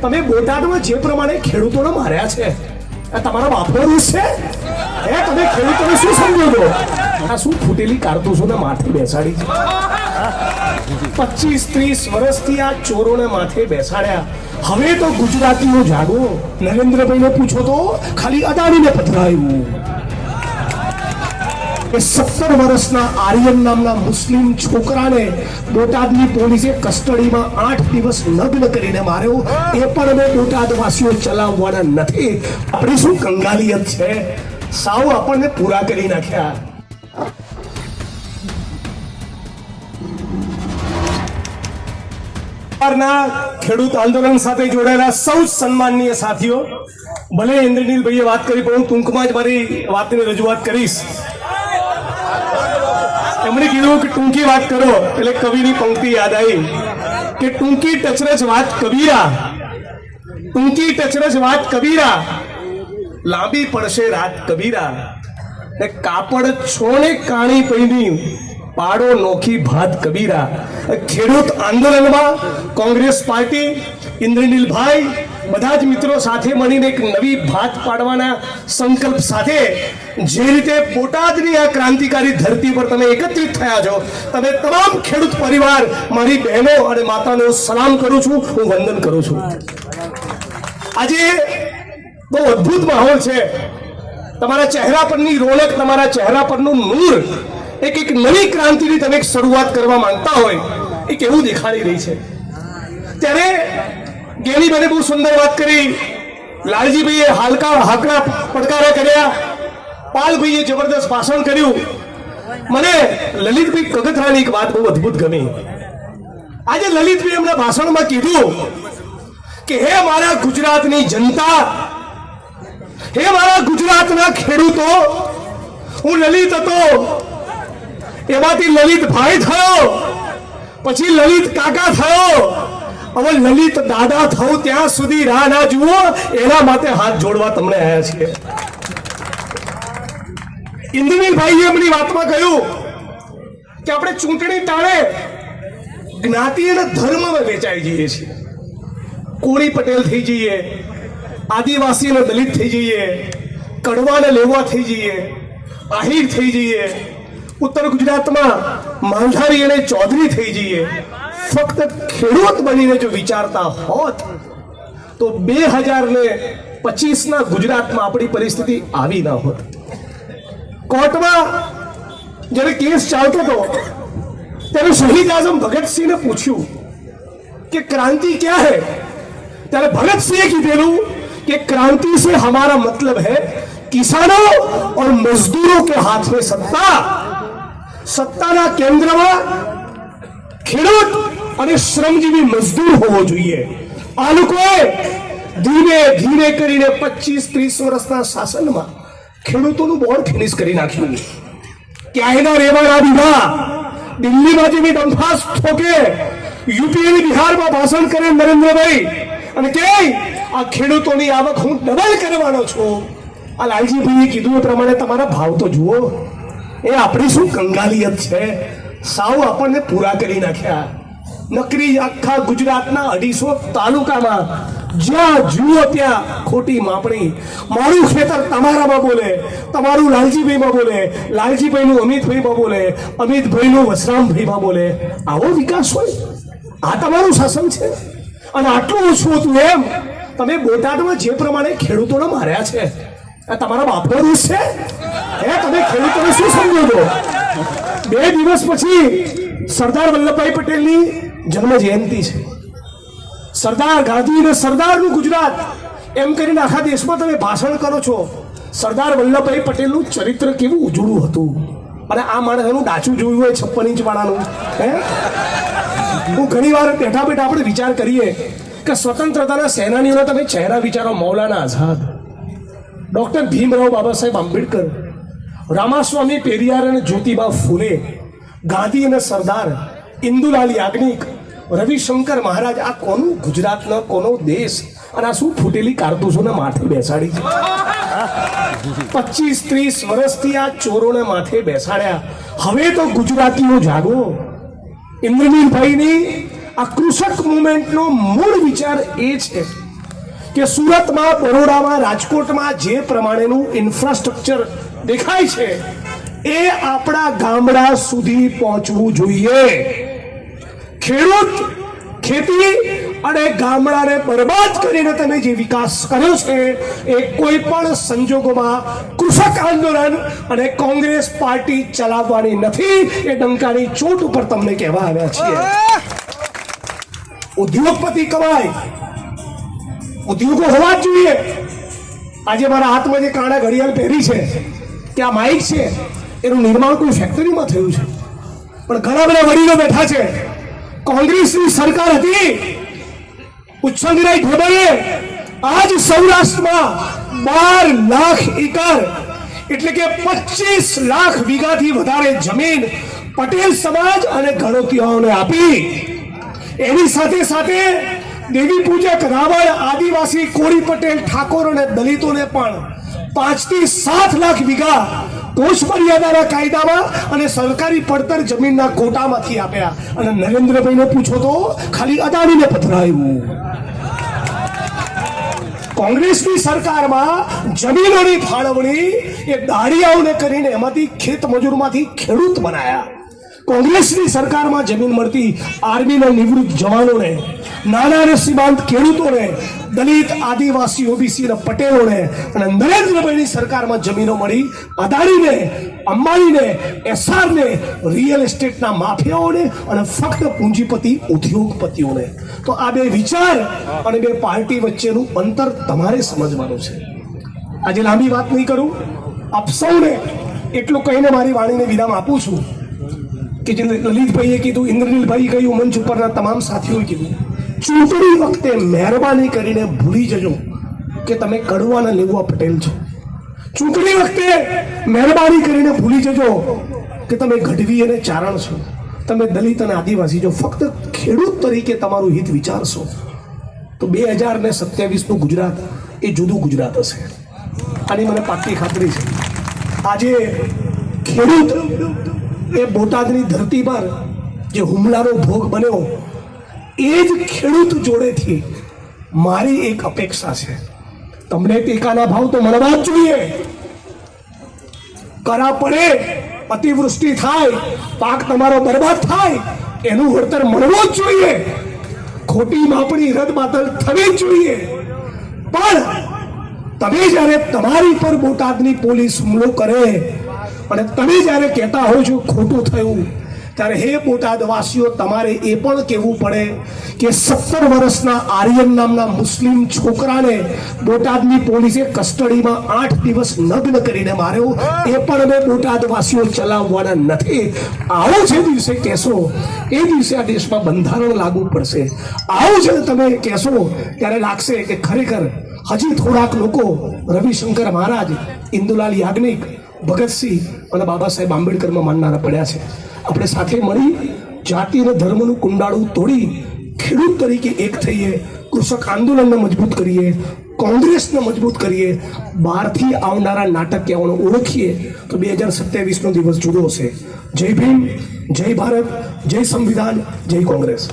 તમે બોટાદમાં જે પ્રમાણે ખેડૂતોને માર્યા છે, આ તમારા બાપનો રૂસ છે? તમે ખેડૂતોને શું સમજો છો? આ શું ફૂટેલી કારતૂસોને માથે બેસાડી છે? 25-30 વર્ષથી આ ચોરોને માથે બેસાડ્યા. હવે તો ગુજરાતીઓ જાગો. નરેન્દ્રભાઈને પૂછો તો ખાલી અદાણીને પધરાયું. 17 વર્ષના આર્યન નામના મુસ્લિમ છોકરાને બોટાદની પોલીસે કસ્ટડીમાં 8 દિવસ નગ્ન કરીને માર્યો. એ પણ અમે બોટાદવાસીઓ ચલાવવાના નથી. આપણી શું કંગાલિયત છે? સાવ આપણને પૂરા કરી નાખ્યા. ખેડૂત આંદોલન સાથે જોડાયેલા સૌ સન્માનનીય સાથીઓ, ભલે ઇન્દ્રનીલભાઈએ વાત કરી પણ હું ટૂંકમાં જ મારી વાતની રજૂઆત કરીશ. એમણે કીધું કે ટૂંકી વાત કરો, એટલે કવિની પંક્તિ યાદ આવી કે ટૂંકી ટચરજ વાત કબીરા, ટૂંકી ટચરજ વાત કબીરા, લાંબી પડશે રાત કબીરા, ને કાપડ છોને કાણી પૈની પાડો નોખી ભાત કબીરા. ખેડૂત આંદોલનમાં કોંગ્રેસ પાર્ટી, ઇન્દ્રનીલભાઈ, બધા જ મિત્રો સાથે મળીને એક નવી ભાત પાડવાના સંકલ્પ સાથે જે રીતે બોટાદની આ ક્રાંતિકારી ધરતી પર તમે એકત્રિત થયા છો, તમે તમામ ખેડૂત પરિવાર, મારી બહેનો અને માતાનો સલામ કરું છું, હું વંદન કરું છું. આજે બહુ અદ્ભુત માહોલ છે. તમારા ચહેરા પરની રોનક, તમારા ચહેરા પરનું નૂર, એક નવી ક્રાંતિની તમે શરૂઆત કરવા માંગતા હોય એ કેવું દેખાડી રહી છે. ત્યારે ગેનીબેને બહુ સુંદર વાત કરી, લાલજીભાઈએ હાકડા પડકારા કર્યા, પાલભાઈએ જબરદસ્ત ભાષણ કર્યું. મને લલિતભાઈ કગથરાની એક વાત બહુ અદ્ભુત ગમી. આજે લલિતભાઈ એમના ભાષણમાં કીધું કે હે મારા ગુજરાતની જનતા, હે મારા ગુજરાતના ખેડૂતો, હું લલિત હતો, એમાંથી લલિતભાઈ થયો, પછી લલિત કાકા થયો, હવે લલિત દાદા થવું ત્યાં સુધી રાહ ના જુઓ. એના માટે હાથ જોડવા તમને આવ્યા છીએ. ઇન્દ્રનીલભાઈએ એમની વાતમાં કહ્યું કે આપણે ચૂંટણી ટાણે જ્ઞાતિ અને ધર્મમાં વેચાઈ જઈએ છીએ. કોળી પટેલ થઈ જઈએ, આદિવાસી અને દલિત થઈ જઈએ, કડવા અને લેવા થઈ જઈએ, આહિર થઈ જઈએ, ઉત્તર ગુજરાતમાં માંઝારી અને ચૌધરી થઈ જઈએ. ફક્ત ખેડૂત બનીને જો વિચારતા હોત તો 2025ના ગુજરાતમાં આપણી પરિસ્થિતિ આવી ના હોત. કોર્ટમાં જ્યારે કેસ ચાલતો હતો ત્યારે શહીદ આઝમ ભગતસિંહને પૂછ્યું કે क्रांति क्या है? ત્યારે ભગતસિંહે કીધેલું कि क्रांति से हमारा मतलब है किसानों और मजदूरों के हाथ में सत्ता. सत्ताना केंद्रमा ખેડૂત અને શ્રમજીવી મજદૂર હોવો જોઈએ. આ લોકોએ ધીમે ધીમે કરીને 25-30 વર્ષના શાસનમાં ખેડૂતોનું બોર્ડ ફિનિશ કરી નાખ્યું. ક્યાંયના રેવાના દીધા, દિલ્હીમાં જેવી ડંફાસ ઠોકે, યુપી અને બિહારમાં ભાષણ કરે નરેન્દ્રભાઈ અને કે આ ખેડૂતોની આવક હું ડબલ કરવાનો છું. આ લાલજીભાઈએ કીધું એ પ્રમાણે તમારા ભાવ તો જુઓ. એ આપણી શું કંગાલિયત છે? સાવ આપણને પૂરા કરી નાખ્યા. નકરી આખા ગુજરાતના 250 તાલુકામાં જ્યાં જુઓ ત્યાં ખોટી માપણી. મારું ખેતર તમારામાં બોલે, તમારું લાલજીભાઈમાં બોલે, લાલજીભાઈનું અમિતભાઈમાં બોલે, અમિતભાઈનું વસરામભાઈમાં બોલે. આવો વિકાસ હોય? આ તમારું શાસન છે? અને આટલું ઓછું હતું એમ તમે બોટાદમાં જે પ્રમાણે ખેડૂતોને માર્યા છે, આ તમારા બાપનો રૂસ છે? તમે ખેડૂતોને શું સમજો છો? 2 દિવસ પછી સરદાર વલ્લભભાઈ પટેલની જન્મ જયંતિ છે. સરદાર ગાંધી અને સરદારનું ગુજરાત એમ કરીને આખા દેશમાં તમે ભાષણ કરો છો. સરદાર વલ્લભભાઈ પટેલનું ચરિત્ર કેવું ઉજળું હતું. અને આ માણસનું ડાચું જોયું હોય 56 ઇંચ વાળાનું. હું ઘણી વાર બેઠા બેઠા આપણે વિચાર કરીએ કે સ્વતંત્રતાના સેનાનીઓના તમે ચહેરા વિચારો. મૌલાના આઝાદ, ડોક્ટર ભીમરાવ બાબા સાહેબ આંબેડકર, રામાસ્વામી પેરિયાર અને જ્યોતિબા ફૂલે, ગાંધી અને સરદાર, ઇન્દુલાલ યાજ્ઞિક, રવિશંકર મહારાજ. આ કોનું ગુજરાતનો કોનો દેશ? અને આ શું ફૂટેલી કારતૂસોને માથે બેસાડી છે? 25-30 વર્ષથી આ ચોરોને માથે બેસાડ્યા. હવે તો ગુજરાતીઓ જાગો. ઇન્દ્રનીલભાઈની આ કૃષક મુવમેન્ટનો મૂળ વિચાર એ છે કે સુરતમાં, બરોડામાં, રાજકોટમાં જે પ્રમાણેનું ઇન્ફ્રાસ્ટ્રક્ચર દેખાય છે એ આપણા ગામડા સુધી પહોંચવું જોઈએ. ખેડૂત, ખેતી અને ગામડાને બરબાદ કરીને તમે જે વિકાસ કર્યો છે એ કોઈ પણ સંજોગોમાં કૃષક આંદોલન અને કોંગ્રેસ પાર્ટી ચલાવવાની નથી. એ ડંકાની ચોટ ઉપર તમને કહેવા આવ્યા છીએ. ઉદ્યોગપતિ કમાય, ઉદ્યોગો હોવા જ જોઈએ. આજે મારા હાથમાં જે કાણા ઘડિયાળ પહેરી છે કે આ માઇક છે, એનું નિર્માણ કોઈ ફેક્ટરીમાં થયું છે, પણ ઘણા બધા વડીલો બેઠા છે. કોંગ્રેસની સરકાર હતી, ઉચ્છંગરાય ઢેબરે આજ સૌરાષ્ટ્રમાં 12 લાખ એકર એટલે કે 25 લાખ વીઘાથી વધારે જમીન પટેલ સમાજ અને ગણોતિયાઓને આપી. એની સાથે સાથે દેવી પૂજક, રાવળ, આદિવાસી, કોળી, પટેલ, ઠાકોર અને દલિતોને પણ 5 થી 7 લાખ વીઘા કોષ મર્યાદાના કાયદામાં અને સરકારી પડતર જમીનના કોટામાંથી આપ્યા. અને નરેન્દ્રભાઈને પૂછો તો ખાલી અદાણીને પધરાયું. કોંગ્રેસની સરકારમાં જમીનોની ફાળવણી એ દાડિયાઓને કરીને એમાંથી ખેત મજૂરમાંથી ખેડૂત બનાયા. કોંગ્રેસની સરકારમાં જમીન મળતી આર્મીના નિવૃત્ત જવાનોને, નાના અને સીમાંત ખેડૂતોને, દલિત, આદિવાસી, ઓબીસી અને પટેલોને. અને નરેન્દ્રભાઈની સરકારમાં જમીનો મળી અદાણીને, અંબાણીને, એસઆરને, રિયલ એસ્ટેટના માફિયાઓને અને ફક્ત પૂંજીપતિ ઉદ્યોગપતિઓને. તો આ બે વિચાર અને બે પાર્ટી વચ્ચેનું અંતર તમારે સમજવાનું છે. આજે લાંબી વાત નહીં કરું, આપ સૌને એટલું કહીને મારી વાણીને વિરામ આપું છું કે જે લલિતભાઈએ કીધું, ઇન્દ્રનીલભાઈ કહ્યું, મંચ ઉપરના તમામ સાથીઓએ કીધું, ચૂંટણી વખતે મહેરબાની કરીને ભૂલી જજો કે તમે કડવા અને લેવા પટેલ છો. ચૂંટણી વખતે મહેરબાની કરીને ભૂલી જજો કે તમે ગઢવી અને ચારણ છો, તમે દલિત અને આદિવાસી છો. ફક્ત ખેડૂત તરીકે તમારું હિત વિચારશો તો 2027નું ગુજરાત એ જુદું ગુજરાત હશે. આની મને પાક્કી ખાતરી છે. આજે ખેડૂત એ બોટાદની ધરતી પર જે હુમલાનો ભોગ બન્યો, એ જ ખેડૂત જોડેથી મારી એક અપેક્ષા છે, તમને ટેકાના ભાવ તો મળવા જ જોઈએ. કરા પડે, અતિવૃષ્ટિ થાય, પાક તમારો બરબાદ થાય, એનું વળતર મળવું જ જોઈએ. ખોટી માપણી રદબાતલ થવી જ જોઈએ. પણ તમે જ્યારે તમારી પર બોટાદની પોલીસ હુમલો કરે અને તમે જ્યારે કહેતા હો છો ખોટું થયું, ત્યારે હે બોટાદવાસીઓ, તમારે એ પણ કહેવું પડે કે 17 વર્ષના આર્યન નામના મુસ્લિમ છોકરાને બોટાદની પોલીસે કસ્ટડીમાં 8 દિવસ નગ્ન કરીને માર્યો. એ પણ અમે બોટાદવાસીઓ ચલાવવાના નથી. આવો જે દિવસે કહેશો એ દિવસે આ દેશમાં બંધારણ લાગુ પડશે. આવું જે તમે કહેશો ત્યારે લાગશે કે ખરેખર હજી થોડાક લોકો રવિશંકર મહારાજ, ઇન્દુલાલ યાજ્ઞિક, ભગતસિંહ અને બાબા સાહેબ આંબેડકરમાં માનનારા પડ્યા છે. આપણે સાથે મળી જાતિ અને ધર્મનું કુંડાળું તોડી ખેડૂત તરીકે એક થઈએ, કૃષક આંદોલનને મજબૂત કરીએ, કોંગ્રેસને મજબૂત કરીએ, બહારથી આવનારા નાટકીયાઓને ઓળખીએ તો 2027નો દિવસ જુદો હશે. જય ભીમ, જય ભારત, જય સંવિધાન, જય કોંગ્રેસ.